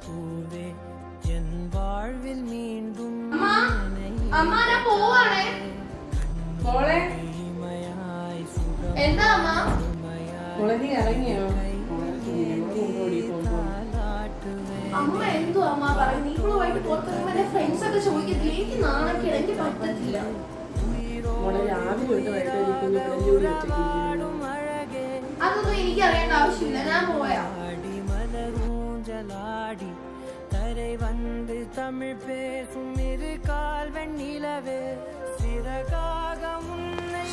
പൂവേ എൻ വാഴ്വിൽ വീണ്ടും അമ്മ എന്തോ അമ്മ പറയുന്നത് ഇപ്പോഴുമായിട്ട് പുറത്തിറങ്ങുമ്പോൾ ഫ്രണ്ട്സ് ഒക്കെ ചോദിക്കത്തില്ല. എനിക്ക് നാണക്കേട്, എനിക്ക് പറ്റത്തില്ല. അതൊന്നും എനിക്ക് അറിയേണ്ട ആവശ്യമില്ല. ഞാൻ പോയാ தரை வந்து தமிழ் பேசும் இரு கால் வெண்ணிலவே சிறகாக முன்னை